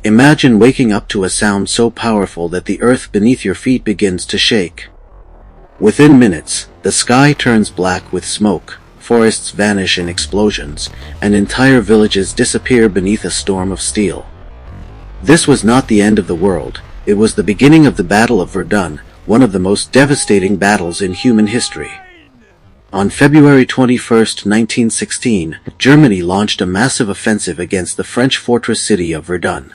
Imagine waking up to a sound so powerful that the earth beneath your feet begins to shake. Within minutes, the sky turns black with smoke, forests vanish in explosions, and entire villages disappear beneath a storm of steel. This was not the end of the world, it was the beginning of the Battle of Verdun, one of the most devastating battles in human history. On February 21, 1916, Germany launched a massive offensive against the French fortress city of Verdun.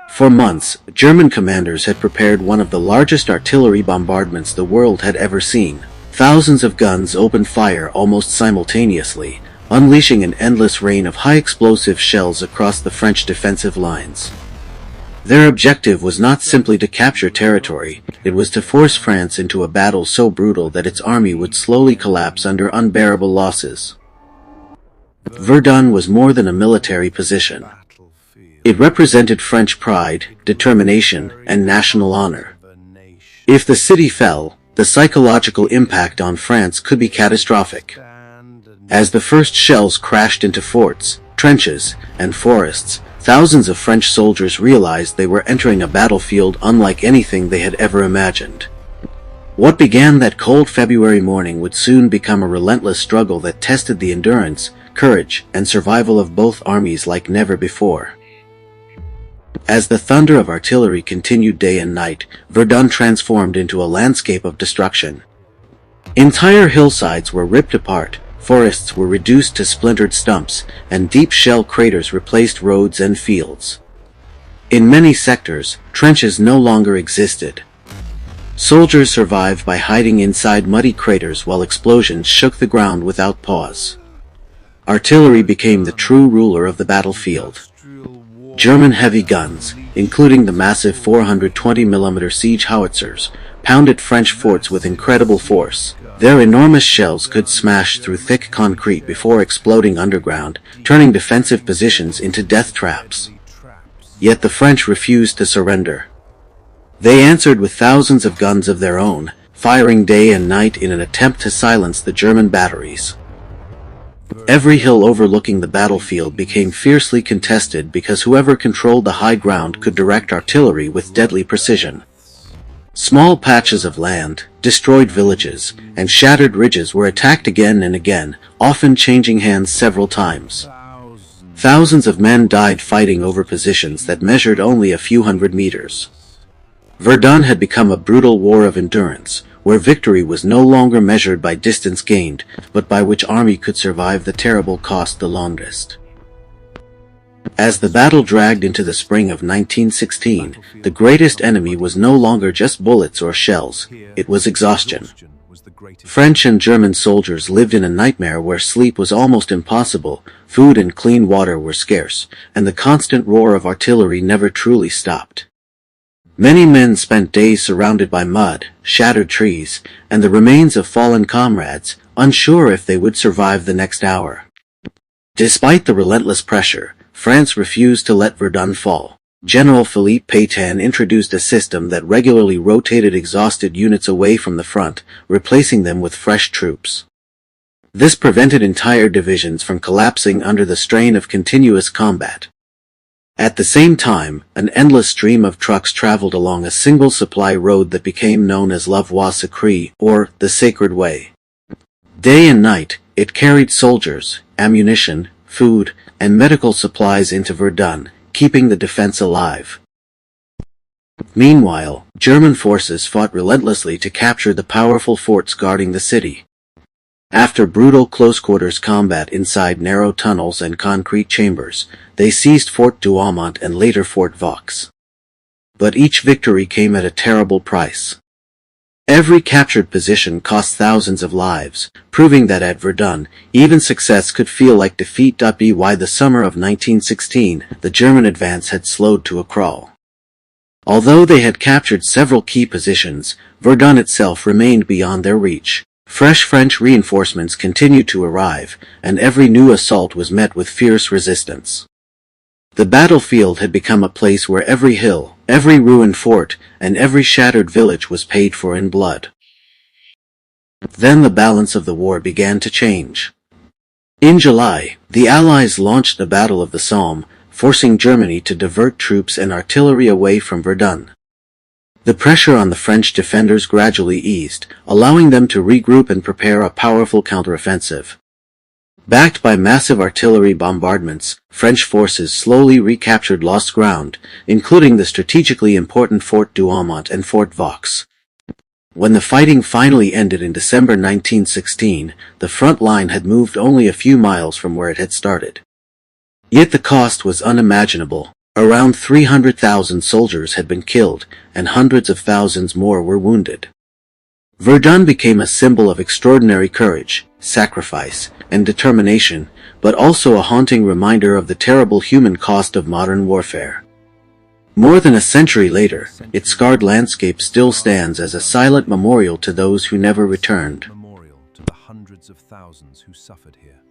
For months, German commanders had prepared one of the largest artillery bombardments the world had ever seen. Thousands of guns opened fire almost simultaneously, unleashing an endless rain of high-explosive shells across the French defensive lines. Their objective was not simply to capture territory, it was to force France into a battle so brutal that its army would slowly collapse under unbearable losses. Verdun was more than a military position. It represented French pride, determination, and national honor. If the city fell, the psychological impact on France could be catastrophic. As the first shells crashed into forts, trenches, and forests, thousands of French soldiers realized they were entering a battlefield unlike anything they had ever imagined. What began that cold February morning would soon become a relentless struggle that tested the endurance, courage, and survival of both armies like never before. As the thunder of artillery continued day and night, Verdun transformed into a landscape of destruction. Entire hillsides were ripped apart, forests were reduced to splintered stumps, and deep shell craters replaced roads and fields. In many sectors, trenches no longer existed. Soldiers survived by hiding inside muddy craters while explosions shook the ground without pause. Artillery became the true ruler of the battlefield. German heavy guns, including the massive 420mm siege howitzers, pounded French forts with incredible force. Their enormous shells could smash through thick concrete before exploding underground, turning defensive positions into death traps. Yet the French refused to surrender. They answered with thousands of guns of their own, firing day and night in an attempt to silence the German batteries. Every hill overlooking the battlefield became fiercely contested because whoever controlled the high ground could direct artillery with deadly precision. Small patches of land, destroyed villages, and shattered ridges were attacked again and again, often changing hands several times. Thousands of men died fighting over positions that measured only a few hundred meters. Verdun had become a brutal war of endurance, where victory was no longer measured by distance gained, but by which army could survive the terrible cost the longest. As the battle dragged into the spring of 1916, the greatest enemy was no longer just bullets or shells, it was exhaustion. French and German soldiers lived in a nightmare where sleep was almost impossible, food and clean water were scarce, and the constant roar of artillery never truly stopped. Many men spent days surrounded by mud, shattered trees, and the remains of fallen comrades, unsure if they would survive the next hour. Despite the relentless pressure, France refused to let Verdun fall. General Philippe Pétain introduced a system that regularly rotated exhausted units away from the front, replacing them with fresh troops. This prevented entire divisions from collapsing under the strain of continuous combat. At the same time, an endless stream of trucks traveled along a single supply road that became known as La Voie Sacrée, or the Sacred Way. Day and night, it carried soldiers, ammunition, food, and medical supplies into Verdun, keeping the defense alive. Meanwhile, German forces fought relentlessly to capture the powerful forts guarding the city. After brutal close-quarters combat inside narrow tunnels and concrete chambers, they seized Fort Douaumont and later Fort Vaux. But each victory came at a terrible price. Every captured position cost thousands of lives, proving that at Verdun, even success could feel like defeat. By the summer of 1916, the German advance had slowed to a crawl. Although they had captured several key positions, Verdun itself remained beyond their reach. Fresh French reinforcements continued to arrive, and every new assault was met with fierce resistance. The battlefield had become a place where every hill, every ruined fort, and every shattered village was paid for in blood. Then the balance of the war began to change. In July, the Allies launched the Battle of the Somme, forcing Germany to divert troops and artillery away from Verdun. The pressure on the French defenders gradually eased, allowing them to regroup and prepare a powerful counteroffensive. Backed by massive artillery bombardments, French forces slowly recaptured lost ground, including the strategically important Fort Douaumont and Fort Vaux. When the fighting finally ended in December 1916, the front line had moved only a few miles from where it had started. Yet the cost was unimaginable. Around 300,000 soldiers had been killed, and hundreds of thousands more were wounded. Verdun became a symbol of extraordinary courage, sacrifice, and determination, but also a haunting reminder of the terrible human cost of modern warfare. More than a century later, its scarred landscape still stands as a silent memorial to those who never returned. Memorial to the hundreds of thousands who suffered here.